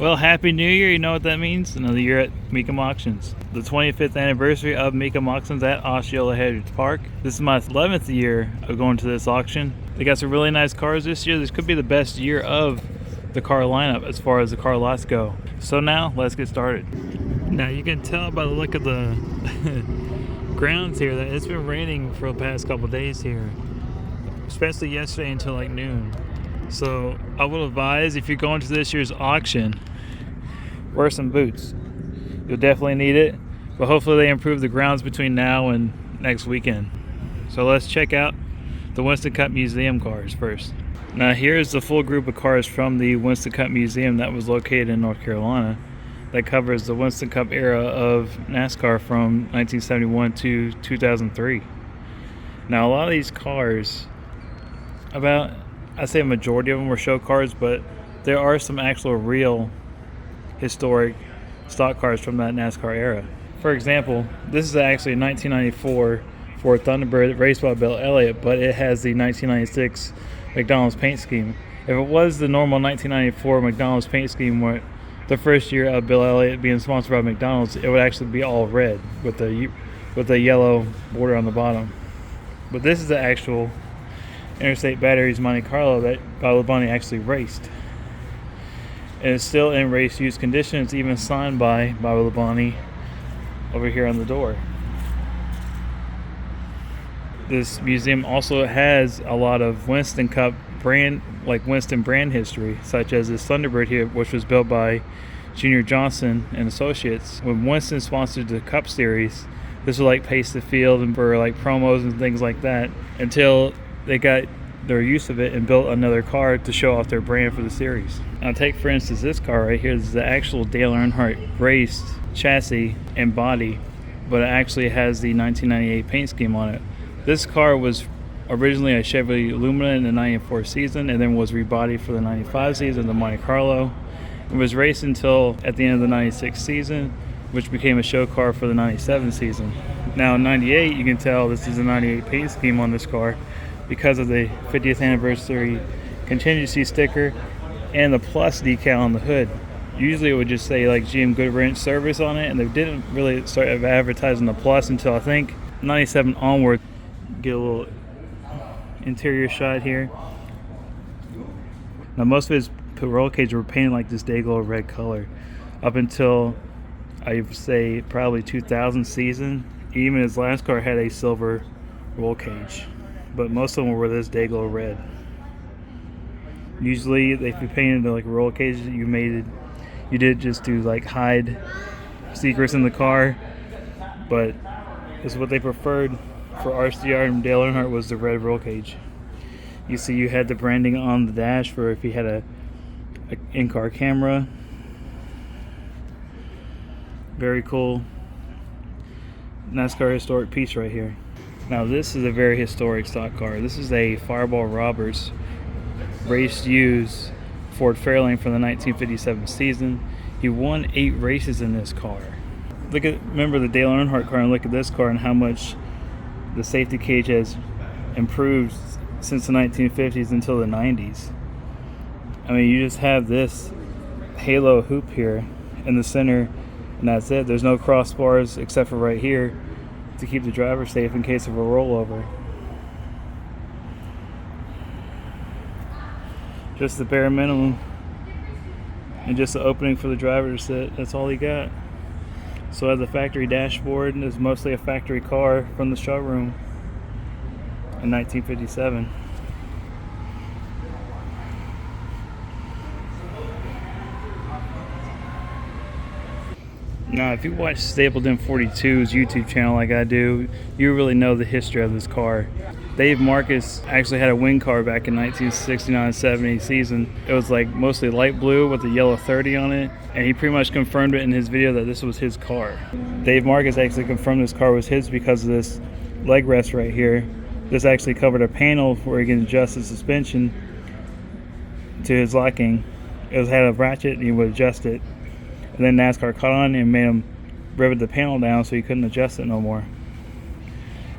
Well, Happy New Year, you know what that means? Another year at MECUM Auctions. The 25th anniversary of MECUM Auctions at Osceola Heritage Park. This is my 11th year of going to this auction. They got some really nice cars this year. This could be the best year of the car lineup as far as the car lots go. So now, let's get started. Now you can tell by the look of the grounds here that it's been raining for the past couple days here. Especially yesterday until like noon. So I would advise, if you're going to this year's auction, wear some boots. You'll definitely need it, but hopefully they improve the grounds between now and next weekend. So let's check out the Winston Cup Museum cars first. Now here's the full group of cars from the Winston Cup Museum that was located in North Carolina. That covers the Winston Cup era of NASCAR from 1971 to 2003. Now a lot of these cars, I'd say a majority of them were show cars, but there are some actual real historic stock cars from that NASCAR era. For example, this is actually a 1994 Ford Thunderbird raced by Bill Elliott, but it has the 1996 McDonald's paint scheme. If it was the normal 1994 McDonald's paint scheme, where the first year of Bill Elliott being sponsored by McDonald's, it would actually be all red with the yellow border on the bottom. But this is the actual Interstate Batteries Monte Carlo that Bob Labonte actually raced. And it's still in race use condition. It's even signed by Bob Labonte over here on the door. This museum also has a lot of Winston Cup brand, like Winston brand history, such as this Thunderbird here, which was built by Junior Johnson and Associates. When Winston sponsored the Cup Series, this would like pace the field and for like promos and things like that, until they got their use of it and built another car to show off their brand for the series. Now take for instance this car right here. This is the actual Dale Earnhardt raced chassis and body, but it actually has the 1998 paint scheme on it. This car was originally a Chevy Lumina in the 94 season and then was rebodied for the 95 season, the Monte Carlo. It was raced until at the end of the 96 season, which became a show car for the 97 season. Now in 98, you can tell this is a 98 paint scheme on this car because of the 50th anniversary contingency sticker and the plus decal on the hood. Usually it would just say like GM Goodwrench service on it, and they didn't really start advertising the plus until I think 97 onward. Get a little interior shot here. Now most of his roll cages were painted like this Dayglow red color up until I would say probably 2000 season. Even his last car had a silver roll cage, but most of them were this Dayglow red. Usually if you painted like roll cages, you did just to like hide secrets in the car, but this is what they preferred for RCR and Dale Earnhardt was the red roll cage. You see you had the branding on the dash for if you had a in-car camera. Very cool NASCAR historic piece right here. Now this is a very historic stock car. This is a Fireball Roberts race use Ford Fairlane from the 1957 season. He won 8 races in this car. Remember the Dale Earnhardt car, and look at this car and how much the safety cage has improved since the 1950s until the 90s. I mean, you just have this halo hoop here in the center, and that's it. There's no crossbars except for right here to keep the driver safe in case of a rollover. Just the bare minimum, and just the opening for the driver to sit. That's all he got. So it has a factory dashboard, and it's mostly a factory car from the showroom in 1957. Now, if you watch Stapleton 42's YouTube channel like I do, you really know the history of this car. Dave Marcus actually had a wing car back in 1969-70 season. It was like mostly light blue with a yellow 30 on it, and he pretty much confirmed it in his video that this was his car. Dave Marcus actually confirmed this car was his because of this leg rest right here. This actually covered a panel where he can adjust the suspension to his liking. It had a ratchet and he would adjust it. And then NASCAR caught on and made him rivet the panel down so he couldn't adjust it no more.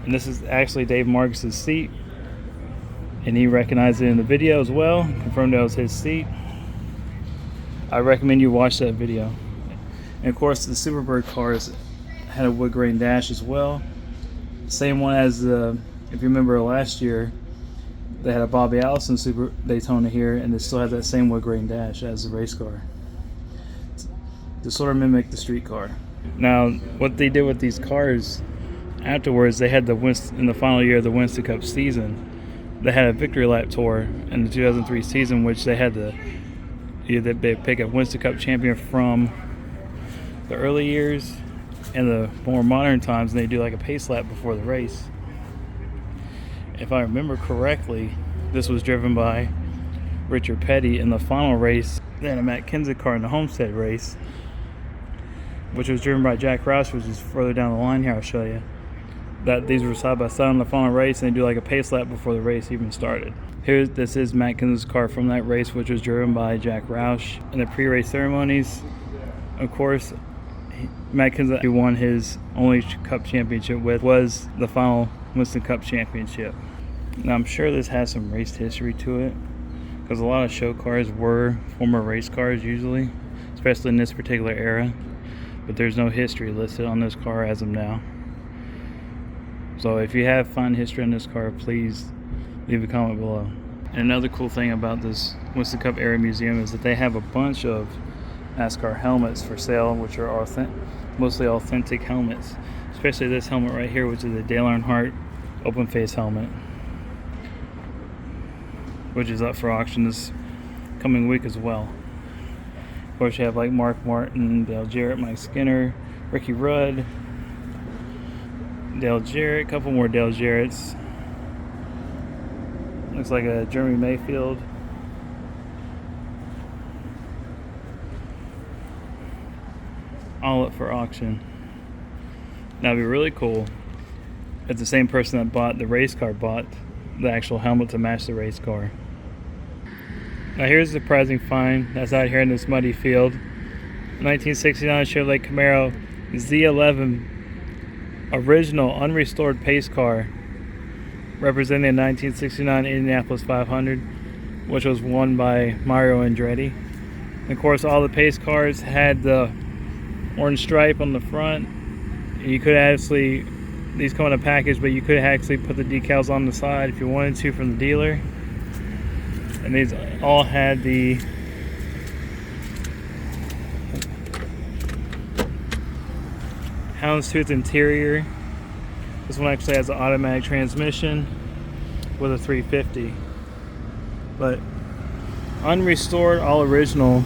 And this is actually Dave Marcus's seat, and he recognized it in the video as well, confirmed that was his seat. I recommend you watch that video. And of course, the Superbird cars had a wood grain dash as well. Same one as the, if you remember last year, they had a Bobby Allison Super Daytona here, and they still had that same wood grain dash as the race car to sort of mimic the street car. Now, what they did with these cars afterwards, they had the Winston, in the final year of the Winston Cup season, they had a victory lap tour in the 2003 season, which they had to either they pick a Winston Cup champion from the early years and the more modern times, and they do like a pace lap before the race. If I remember correctly, this was driven by Richard Petty in the final race. Then a Matt Kenseth car in the Homestead race, which was driven by Jack Roush, which is further down the line here. I'll show you that these were side by side in the final race, and they do like a pace lap before the race even started. Here, this is Matt Kenseth's car from that race, which was driven by Jack Roush. In the pre-race ceremonies, of course, Matt Kenseth, who won his only Cup championship with, was the final Winston Cup championship. Now, I'm sure this has some race history to it, because a lot of show cars were former race cars usually, especially in this particular era. But there's no history listed on this car as of now. So if you have fun history on this car, please leave a comment below. And another cool thing about this Winston Cup era museum is that they have a bunch of NASCAR helmets for sale, which are mostly authentic helmets. Especially this helmet right here, which is a Dale Earnhardt open face helmet, which is up for auction this coming week as well. Of course, you have like Mark Martin, Dale Jarrett, Mike Skinner, Ricky Rudd, Dale Jarrett, a couple more Dale Jarretts. Looks like a Jeremy Mayfield. All up for auction. Now, it'd be really cool if the same person that bought the race car bought the actual helmet to match the race car. Now, here's a surprising find that's out here in this muddy field. 1969 Chevrolet Camaro Z11 original unrestored pace car, representing the 1969 Indianapolis 500, which was won by Mario Andretti. And of course, all the pace cars had the orange stripe on the front. You could actually, these come in a package, but you could actually put the decals on the side if you wanted to from the dealer. And these all had the houndstooth interior. This one actually has an automatic transmission with a 350. But unrestored, all original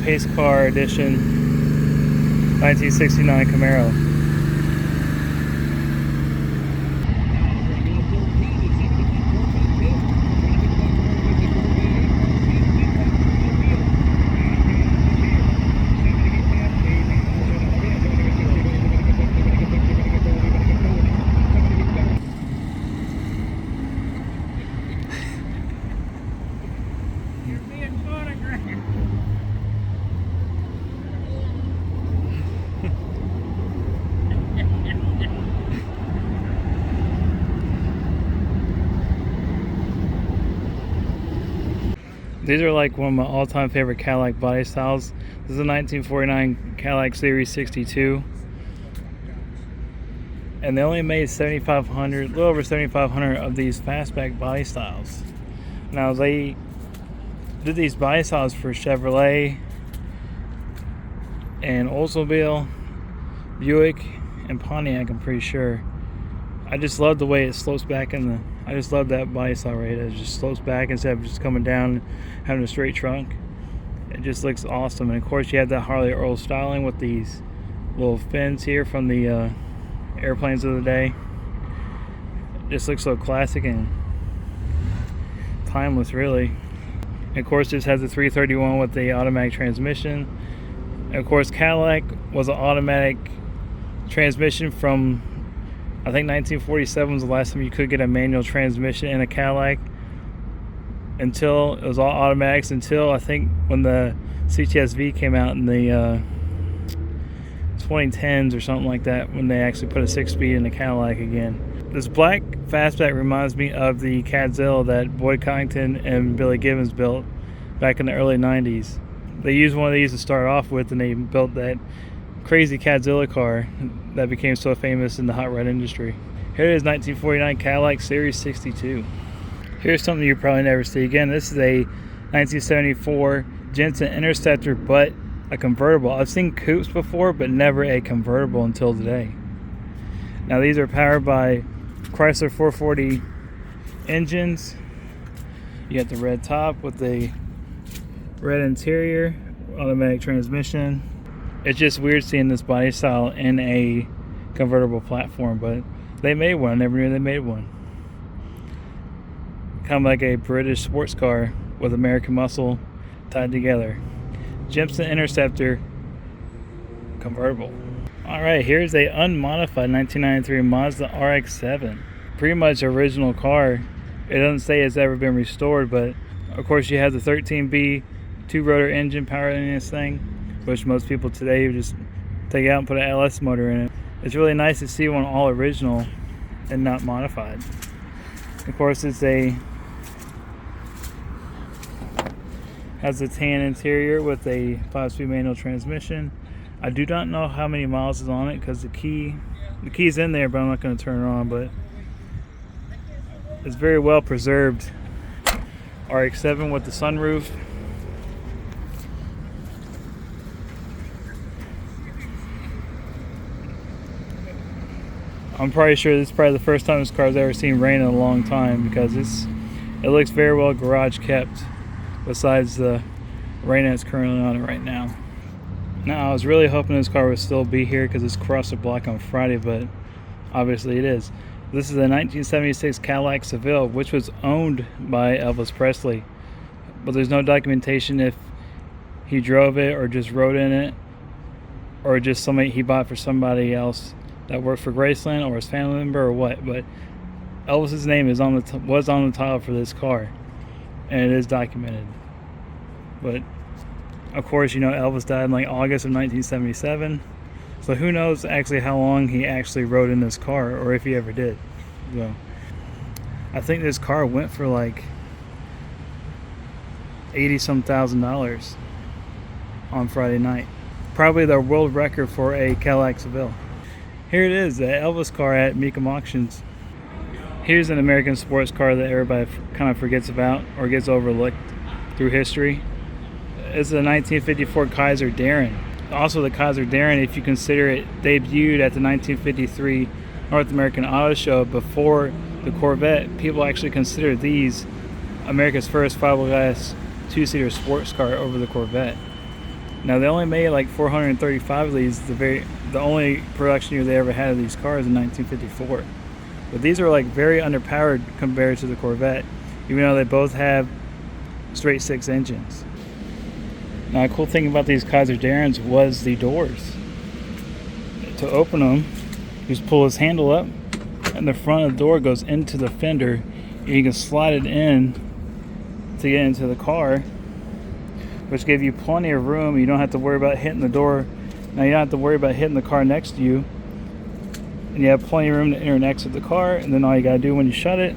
pace car edition 1969 Camaro. These are like one of my all-time favorite Cadillac body styles. This is a 1949 Cadillac Series 62. And they only made 7,500, a little over 7,500 of these fastback body styles. Now, they did these body styles for Chevrolet and Oldsmobile, Buick, and Pontiac, I'm pretty sure. I just love the way it slopes back in the, I just love that body style right here. It just slopes back instead of just coming down, having a straight trunk. It just looks awesome. And of course, you have that Harley Earl styling with these little fins here from the airplanes of the day. It just looks so classic and timeless, really. And of course, this has a 331 with the automatic transmission. And of course, Cadillac was an automatic transmission from, I think 1947 was the last time you could get a manual transmission in a Cadillac. Until it was all automatics, until I think when the CTS-V came out in the 2010s or something like that when they actually put a 6-speed in the Cadillac again. This black fastback reminds me of the Cadzilla that Boyd Coddington and Billy Gibbons built back in the early 90s. They used one of these to start off with, and they built that crazy Cadzilla car that became so famous in the hot rod industry. Here it is, 1949 Cadillac Series 62. Here's something you probably never see again. This is a 1974 Jenson Interceptor, but a convertible. I've seen coupes before, but never a convertible until today. Now these are powered by Chrysler 440 engines. You got the red top with the red interior, automatic transmission. It's just weird seeing this body style in a convertible platform, but they made one. I never knew they made one. Kind of like a British sports car with American muscle tied together. Jenson Interceptor convertible. Alright, here's a unmodified 1993 Mazda RX-7. Pretty much original car. It doesn't say it's ever been restored, but of course you have the 13B 2-rotor engine powering this thing, which most people today just take it out and put an LS motor in it. It's really nice to see one all original and not modified. Of course, it's has a tan interior with a 5-speed manual transmission. I do not know how many miles is on it because the key's in there, but I'm not going to turn it on. But it's very well preserved. RX-7 with the sunroof. I'm probably sure this is probably the first time this car's ever seen rain in a long time, because it looks very well garage kept, besides the rain that's currently on it right now. Now, I was really hoping this car would still be here because it's crossed the block on Friday, but obviously it is. This is a 1976 Cadillac Seville, which was owned by Elvis Presley, but there's no documentation if he drove it or just rode in it, or just somebody he bought for somebody else that worked for Graceland or his family member or what. But Elvis's name is was on the title for this car, and it is documented. But of course, you know, Elvis died in like August of 1977, so who knows actually how long he actually rode in this car, or if he ever did. So I think this car went for like $80-some thousand on Friday night. Probably the world record for a Cadillac Seville. Here it is, the Elvis car at MECUM Auctions. Here's an American sports car that everybody kind of forgets about or gets overlooked through history. It's a 1954 Kaiser Darin. Also, the Kaiser Darin, if you consider it debuted at the 1953 North American Auto Show before the Corvette, people actually consider these America's first fiberglass 2-seater sports car over the Corvette. Now, they only made like 435 of these. The only production year they ever had of these cars in 1954. But these are like very underpowered compared to the Corvette, even though they both have straight 6 engines. Now, a cool thing about these Kaiser Darins was the doors. To open them, you just pull this handle up, and the front of the door goes into the fender, and you can slide it in to get into the car, which gives you plenty of room. You don't have to worry about hitting the door. Now, you don't have to worry about hitting the car next to you, and you have plenty of room to enter and exit the car. And then all you gotta do when you shut it,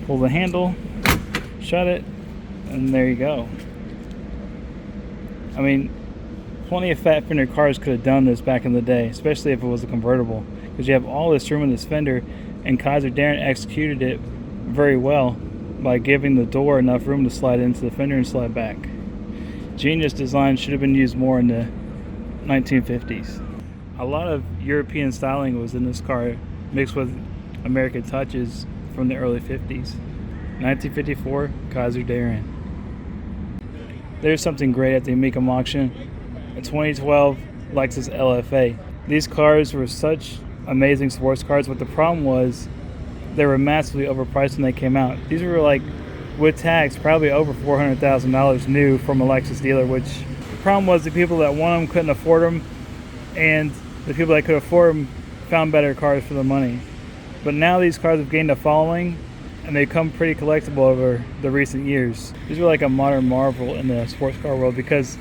pull the handle, shut it, and there you go. I mean, plenty of fat fender cars could have done this back in the day, especially if it was a convertible, because you have all this room in this fender, and Kaiser Darin executed it very well by giving the door enough room to slide into the fender and slide back. Genius design, should have been used more in the 1950s. A lot of European styling was in this car, mixed with American touches from the early 50s. 1954 Kaiser Darin. There's something great at the MECUM auction. A 2012 Lexus LFA. These cars were such amazing sports cars, but the problem was they were massively overpriced when they came out. These were like, with tax, probably over $400,000 new from a Lexus dealer, which the problem was the people that wanted them couldn't afford them, and the people that could afford them found better cars for the money. But now these cars have gained a following, and they've become pretty collectible over the recent years. These are like a modern marvel in the sports car world, because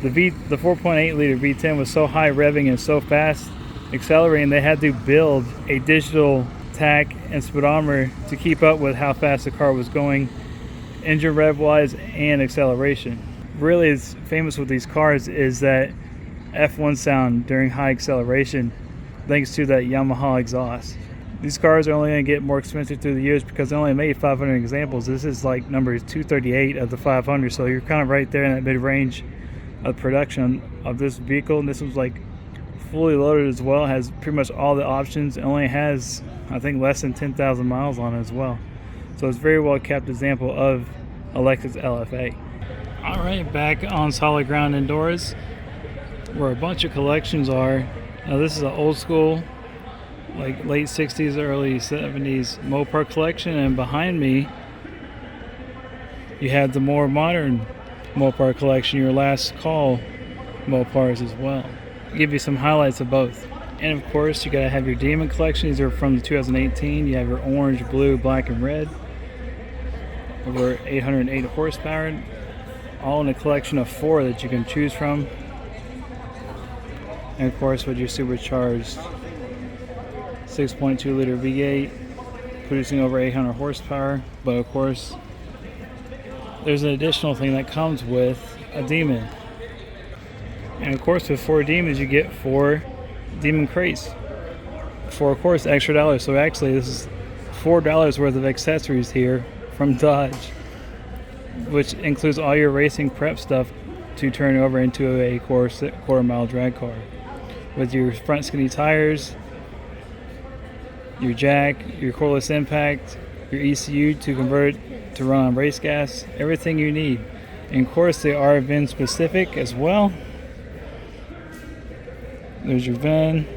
The 4.8 liter V10 was so high revving and so fast accelerating, they had to build a digital tach and speedometer to keep up with how fast the car was going, engine rev wise and acceleration. Really is famous with these cars is that F1 sound during high acceleration, thanks to that Yamaha exhaust. These cars are only going to get more expensive through the years because they only made 500 examples. This is like number 238 of the 500, so you're kind of right there in that mid-range of production of this vehicle. And this one's like fully loaded as well, has pretty much all the options. It only has, I think, less than 10,000 miles on it as well. So it's a very well kept example of a Lexus LFA. All right, back on solid ground indoors where a bunch of collections are. Now this is an old school, like late 60s, early 70s Mopar collection, and behind me you have the more modern Mopar collection, your last call Mopars as well. I'll give you some highlights of both. And of course you gotta have your Demon collection. These are from the 2018. You have your orange, blue, black, and red. Over 808 horsepower, all in a collection of 4 that you can choose from. And of course with your supercharged 6.2 liter V8 producing over 800 horsepower. But of course there's an additional thing that comes with a Demon. And of course with 4 Demons you get 4 Demon crates for of course extra dollars. So actually this is $4 worth of accessories here from Dodge, which includes all your racing prep stuff to turn over into a quarter mile drag car. With your front skinny tires, your jack, your cordless impact, your ECU to convert it to run on race gas, everything you need. And of course they are VIN specific as well. There's your VIN,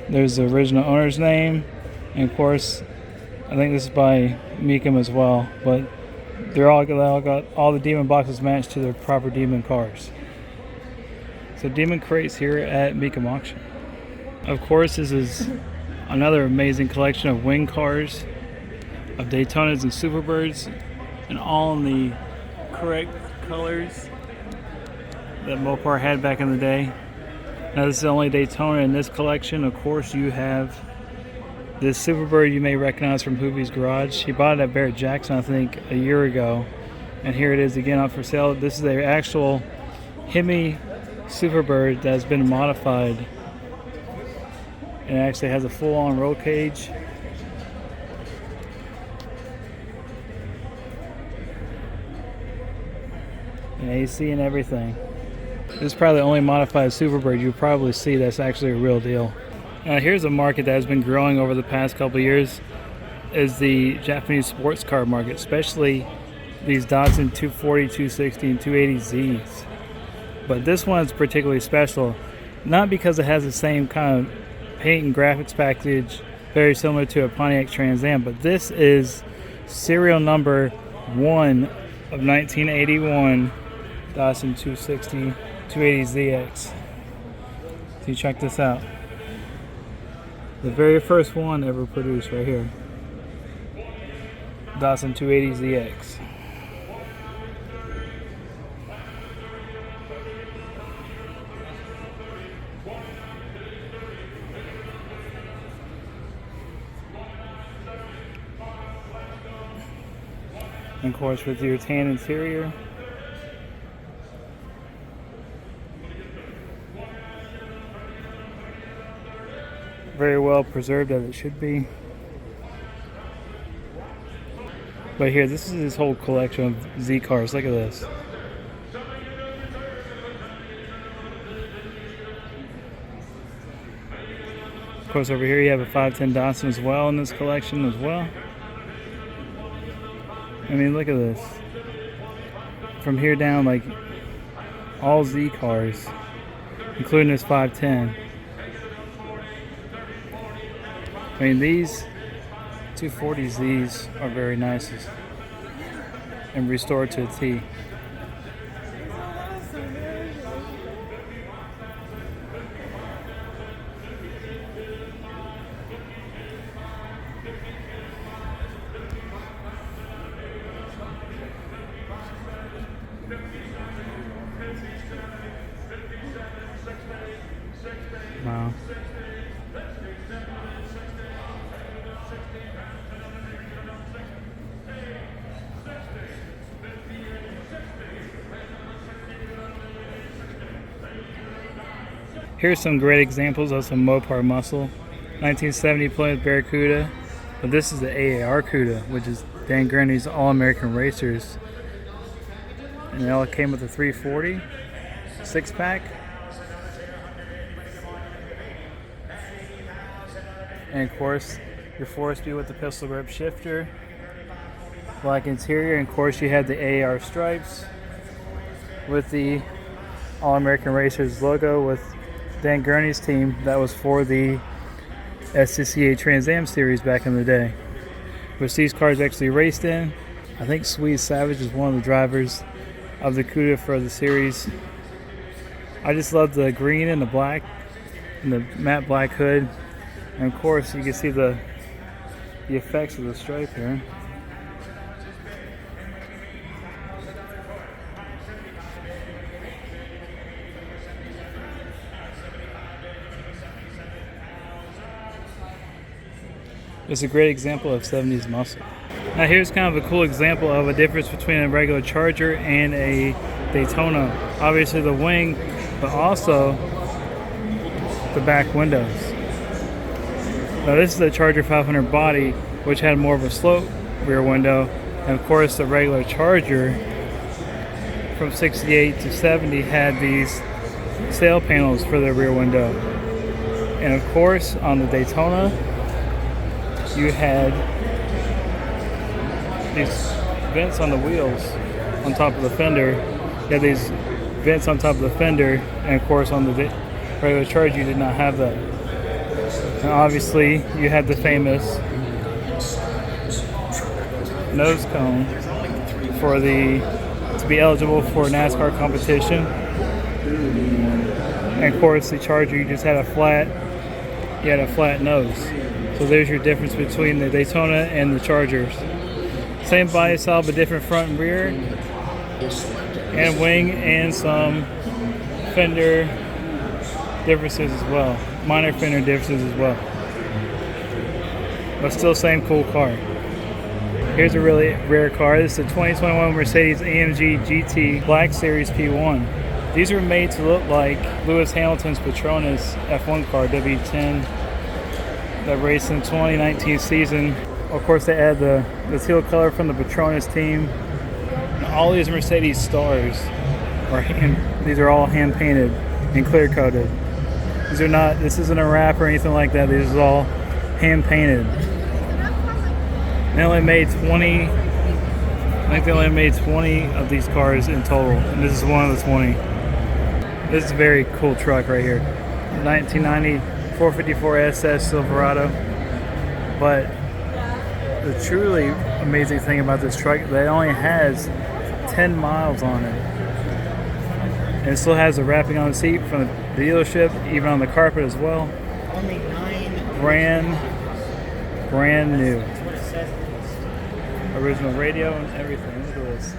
there's the original owner's name, and of course I think this is by MECUM as well, but they all got all the Demon boxes matched to their proper Demon cars. So Demon crates here at MECUM Auction. Of course this is another amazing collection of wing cars, of Daytonas and Superbirds, and all in the correct colors that Mopar had back in the day. Now this is the only Daytona in this collection. Of course you have this Superbird you may recognize from Hoovie's Garage. He bought it at Barrett Jackson I think a year ago, and here it is again up for sale. This is the actual HEMI Superbird that has been modified. It actually has a full-on roll cage. And AC and everything. This is probably the only modified Superbird you'll probably see that's actually a real deal. Here's a market that has been growing over the past couple of years, is the Japanese sports car market, especially these Datsun 240, 260, and 280Zs. But this one is particularly special, not because it has the same kind of paint and graphics package very similar to a Pontiac Trans Am, but this is serial number 1 of 1981 Datsun 260 280ZX. So you check this out. The very first one ever produced right here. Datsun 280ZX. And of course with your tan interior. Very well preserved as it should be. But here, this is his whole collection of Z cars. Look at this. Of course over here you have a 510 Datsun as well in this collection as well. I mean, look at this. From here down, like all Z cars, including this 510. I mean, these 240Zs are very nice and restored to a T. Here's some great examples of some Mopar muscle. 1970 Plymouth Barracuda, but this is the AAR Cuda, which is Dan Gurney's All-American Racers. And it all came with a 340 6-pack. And of course, your force view with the pistol grip shifter. Black interior, and of course you had the AAR stripes with the All-American Racers logo with Dan Gurney's team. That was for the SCCA Trans Am series back in the day, which these cars actually raced in. I think Swede Savage is one of the drivers of the Cuda for the series. I just love the green and the black and the matte black hood, and of course you can see the effects of the stripe here. It's a great example of 70s muscle. Now here's kind of a cool example of a difference between a regular Charger and a Daytona. Obviously the wing, but also the back windows. Now this is the Charger 500 body, which had more of a slope rear window. And of course the regular Charger from 68 to 70 had these sail panels for the rear window. And of course on the Daytona, you had these vents on the wheels on top of the fender. You had these vents on top of the fender, and of course on the regular Charger you did not have that. And obviously you had the famous nose cone to be eligible for NASCAR competition. And of course the Charger, you just had a flat nose. So there's your difference between the Daytona and the Chargers. Same body style, but different front and rear, and wing, and some fender differences as well. Minor fender differences as well. But still same cool car. Here's a really rare car. This is a 2021 Mercedes AMG GT Black Series P1. These are made to look like Lewis Hamilton's Petronas F1 car, W10. That raced in the 2019 season. Of course, they add the teal color from the Petronas team. And all these Mercedes stars these are all hand painted and clear coated. This isn't a wrap or anything like that. This is all hand painted. They only made 20. I think they only made 20 of these cars in total, and this is one of the 20. This is a very cool truck right here. 1990 454 SS Silverado. But the truly amazing thing about this truck, that it only has 10 miles on it. And it still has a wrapping on the seat from the dealership, even on the carpet as well. Only 9. Brand new. Original radio and everything. Look at this.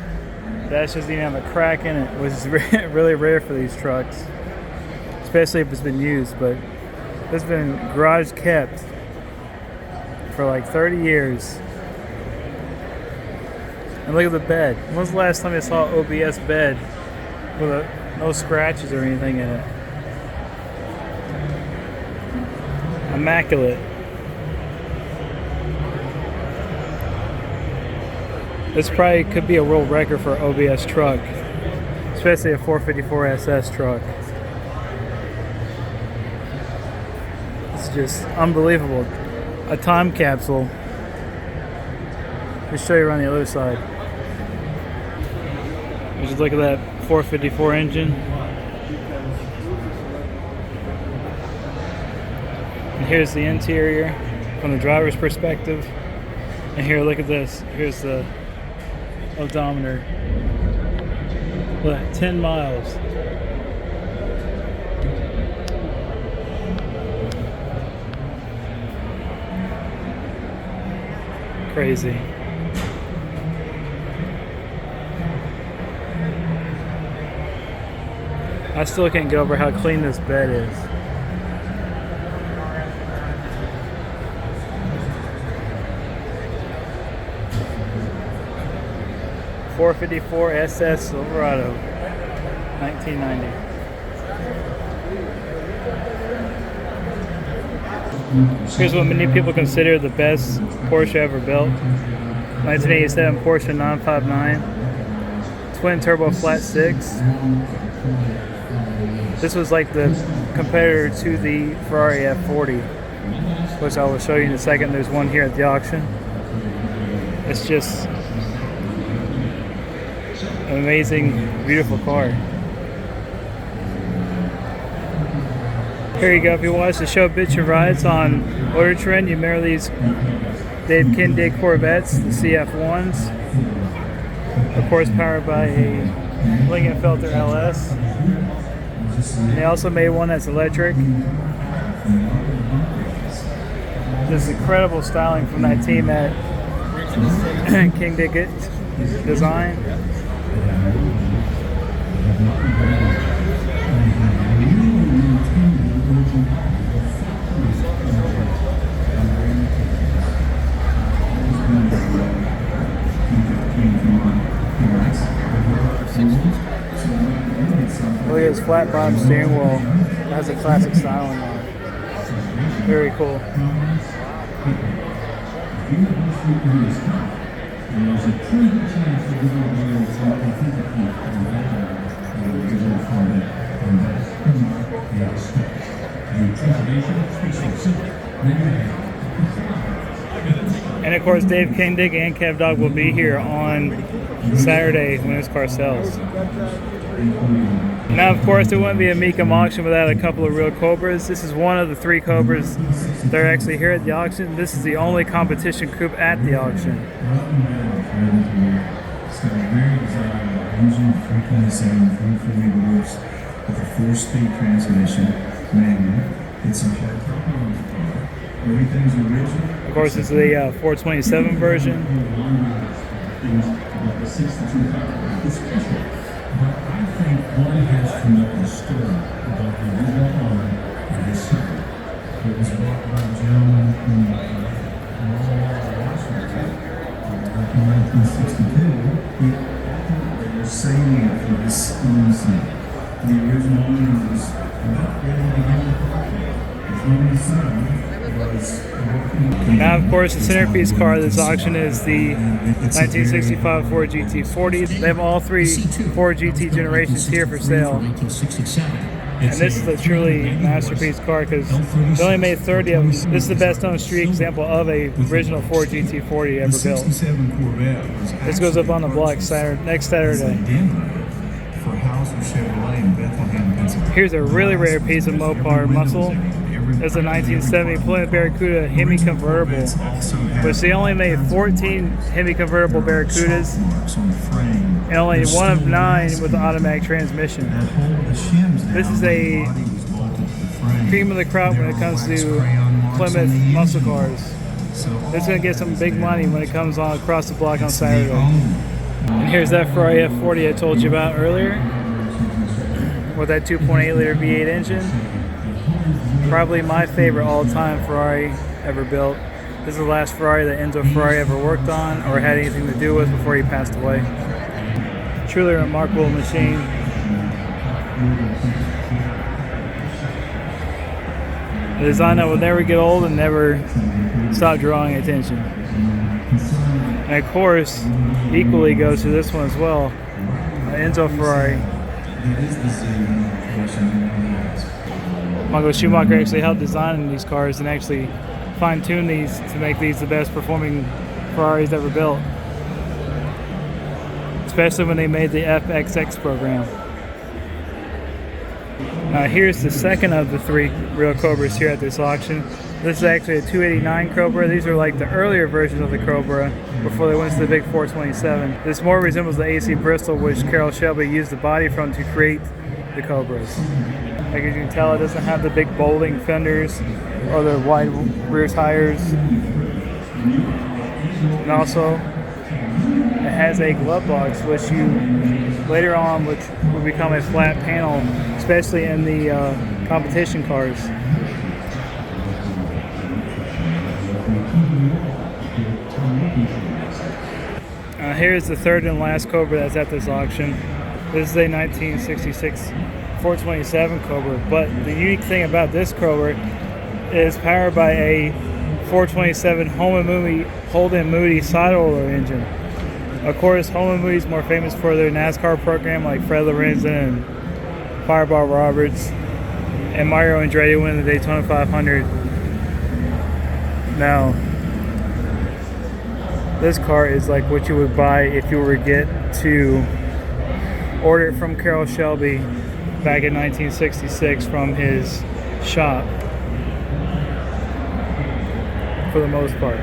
Dash doesn't even have a crack in it, which is really rare for these trucks, especially if it's been used. But it's been garage kept for like 30 years. And look at the bed. When was the last time you saw an OBS bed with no scratches or anything in it? Immaculate. This probably could be a world record for an OBS truck, especially a 454 SS truck. It's just unbelievable. A time capsule. Let me show you around the other side. Just look at that 454 engine. And here's the interior from the driver's perspective. And here, look at this. Here's the odometer. Look at that, 10 miles. Crazy. I still can't get over how clean this bed is. .454 SS Silverado, 1990. Here's what many people consider the best Porsche ever built. 1987 Porsche 959. Twin turbo flat 6. This was like the competitor to the Ferrari F40, which I will show you in a second. There's one here at the auction. It's just an amazing, beautiful car. Here you go. If you watch the show Bits and Rides on Motor Trend, you remember these Dave Kindig Corvettes, the CF1s. Of course, powered by a Lingenfelter LS. And they also made one that's electric. This incredible styling from that team at Kindig-it Design. Look at his flat bottom steering wheel. It has a classic styling on it. Very cool. And of course, Dave Kindig and Kev Dog will be here on Saturday when this car sells. Now, of course, there wouldn't be a MECUM auction without a couple of real Cobras. This is one of the 3 Cobras that are actually here at the auction. This is the only competition coupe at the auction. It's got a very desirable engine, 327, 340 volts, with a 4-speed transmission, manual. It's a everything's original. Of course, it's the 427 version. I think one has to know the story about the original owner of this car. It was bought by a gentleman in Washington back in 1962. He ultimately was saving it for his own son. The original owner was about ready to give the car. His only son was working. Now, of course, the centerpiece car of this auction is the 1965 Ford GT40. They have all 3 Ford GT generations here for sale. And this is a truly masterpiece car because they only made 30 of them. This is the best known street example of a original Ford GT40 ever built. This goes up on the block next Saturday. Here's a really rare piece of Mopar muscle. It's a 1970 Plymouth Barracuda HEMI convertible, which they only made 14 HEMI convertible Barracudas, and only one of 9 with the automatic transmission. This is a cream of the crop when it comes to Plymouth muscle cars. It's going to get some big money when it comes on across the block on Saturday. And here's that Ferrari F40 I told you about earlier, with that 2.8 liter V8 engine. Probably my favorite all-time Ferrari ever built. This is the last Ferrari that Enzo Ferrari ever worked on or had anything to do with before he passed away. Truly a remarkable machine. A design that will never get old and never stop drawing attention. And of course, equally goes to this one as well, Enzo Ferrari. Michael Schumacher actually helped design these cars and actually fine-tune these to make these the best performing Ferraris ever built. Especially when they made the FXX program. Now here's the second of the 3 real Cobras here at this auction. This is actually a 289 Cobra. These are like the earlier versions of the Cobra before they went to the big 427. This more resembles the AC Bristol, which Carroll Shelby used the body from to create the Cobras. Like as you can tell, it doesn't have the big bowling fenders or the wide rear tires. And also, it has a glove box, which you later on, which will become a flat panel, especially in the competition cars. Here's the third and last Cobra that's at this auction. This is a 1966 427 Cobra, but the unique thing about this Cobra is powered by a 427 Holden Moody side oiler engine. Of course, Holden Moody's more famous for their NASCAR program like Fred Lorenzen and Fireball Roberts and Mario Andretti winning the Daytona 500. Now, this car is like what you would buy if you were to order it from Carroll Shelby back in 1966 from his shop, for the most part.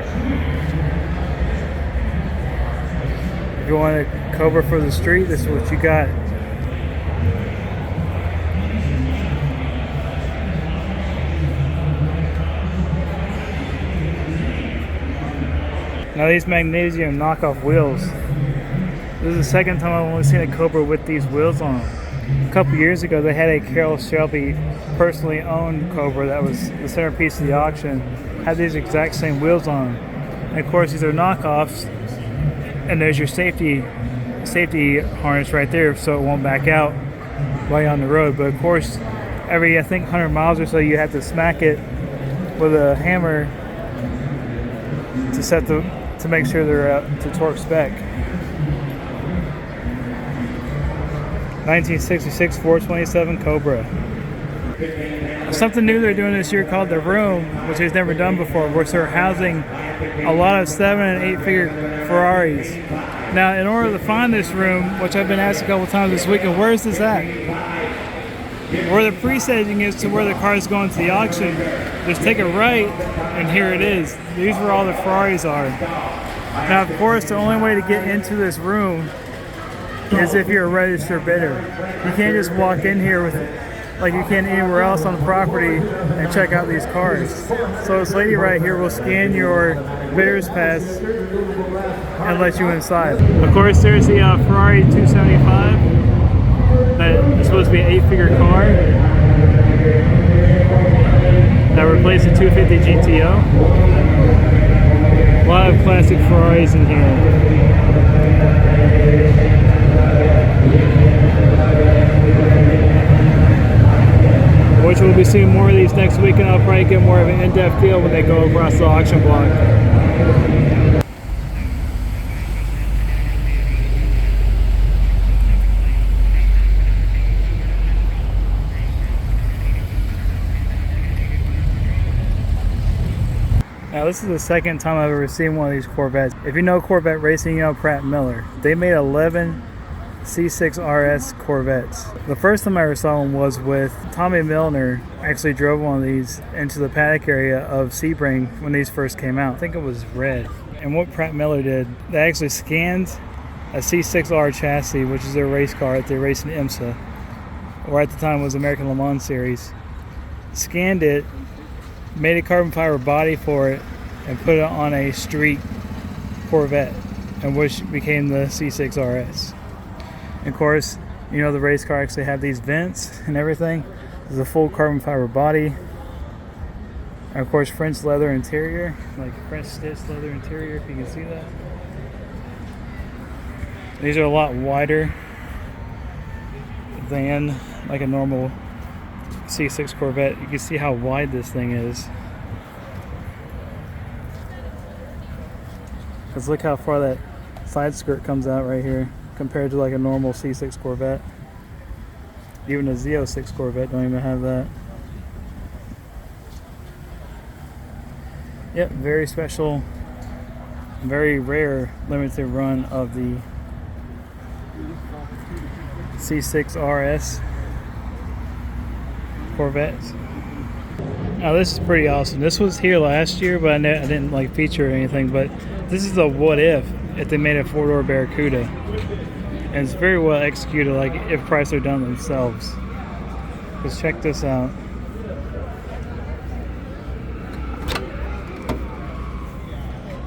If you want a Cobra for the street, this is what you got. Now these magnesium knockoff wheels. This is the second time I've only seen a Cobra with these wheels on them. A couple years ago they had a Carroll Shelby personally owned Cobra that was the centerpiece of the auction. Had these exact same wheels on. And of course these are knockoffs, and there's your safety harness right there so it won't back out while you're on the road. But of course every, I think, 100 miles or so you have to smack it with a hammer to make sure they're up to torque spec. 1966 427 Cobra. Something new they're doing this year called The Room, which they've never done before, where they're housing a lot of 7 and 8 figure Ferraris. Now, in order to find this room, which I've been asked a couple times this weekend, where is this at? Where the pre-staging is to where the car is going to the auction, just take a right, and here it is. These are where all the Ferraris are. Now, of course, the only way to get into this room is if you're a registered bidder. You can't just walk in here with, like you can anywhere else on the property, and check out these cars. So this lady right here will scan your bidder's pass and let you inside. Of course, there's the Ferrari 275. That is supposed to be an 8-figure car that replaced the 250 GTO. A lot of classic Ferraris in here. Which we'll be seeing more of these next week, and I'll probably get more of an in-depth feel when they go across the auction block. Now this is the second time I've ever seen one of these Corvettes. If you know Corvette racing, you know Pratt Miller. They made 11 C6 RS Corvettes. The first time I ever saw one was with Tommy Milner. Actually drove one of these into the paddock area of Sebring when these first came out. I think it was red. And what Pratt Miller did, they actually scanned a C6R chassis, which is their race car that they raced in IMSA, or at the time was American Le Mans Series. Scanned it, made a carbon fiber body for it, and put it on a street Corvette, and which became the C6 RS. And of course, you know the race car actually had these vents and everything. There's a full carbon fiber body. And of course, French leather interior, like French stitched leather interior, if you can see that. These are a lot wider than like a normal C6 Corvette. You can see how wide this thing is. Because look how far that side skirt comes out right here compared to like a normal C6 Corvette. Even a Z06 Corvette don't even have that. Yep, very special, very rare limited run of the C6 RS Corvettes. Now this is pretty awesome. This was here last year, but I didn't like feature or anything, but this is a what if they made a 4-door Barracuda. And it's very well executed, like if Chrysler done themselves. Because check this out.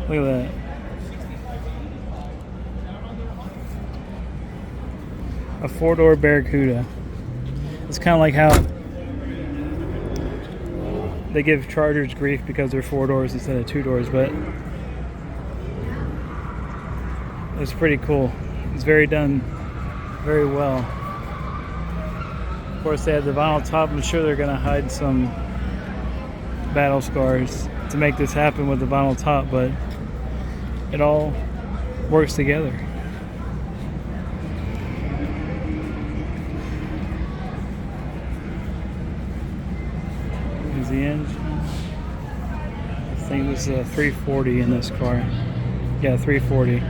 Look at that. A 4-door Barracuda. It's kind of like how they give Chargers grief because they're 4 doors instead of 2 doors, but it's pretty cool. It's very done very well. Of course, they have the vinyl top. I'm sure they're going to hide some battle scars to make this happen with the vinyl top, but it all works together. Here's the engine. I think this is a 340 in this car. Yeah, 340.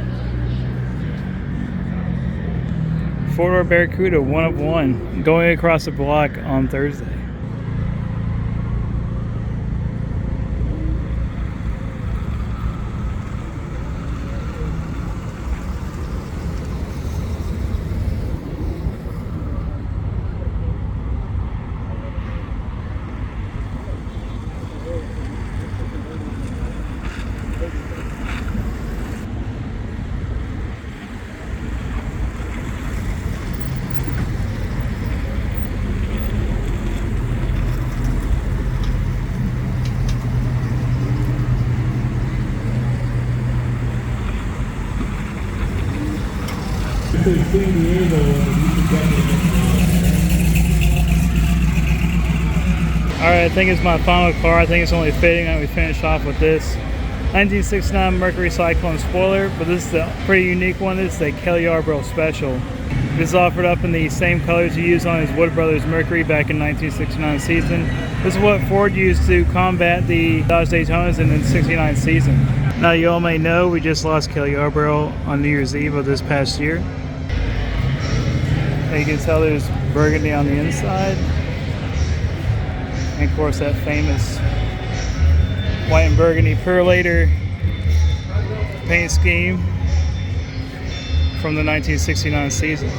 Four-door Barracuda, one of one, going across the block on Thursday. Alright, I think it's my final car. I think it's only fitting that we finish off with this 1969 Mercury Cyclone spoiler, but this is a pretty unique one. This is a Kelly Yarbrough special. This is offered up in the same colors he used on his Wood Brothers Mercury back in 1969 season. This is what Ford used to combat the Dodge Daytonas in the 69 season. Now you all may know we just lost Kelly Yarbrough on New Year's Eve of this past year. And you can tell there's burgundy on the inside. And of course that famous white and burgundy perlator paint scheme from the 1969 season.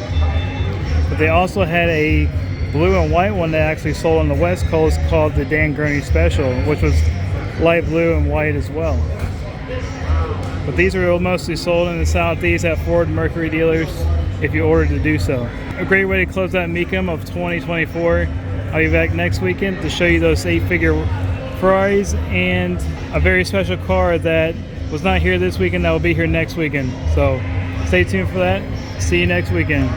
But they also had a blue and white one that actually sold on the West Coast called the Dan Gurney Special, which was light blue and white as well. But these are mostly sold in the Southeast at Ford and Mercury dealers if you ordered to do so. A great way to close out MECUM of 2024. I'll be back next weekend to show you those 8-figure Ferraris and a very special car that was not here this weekend that will be here next weekend. So stay tuned for that. See you next weekend.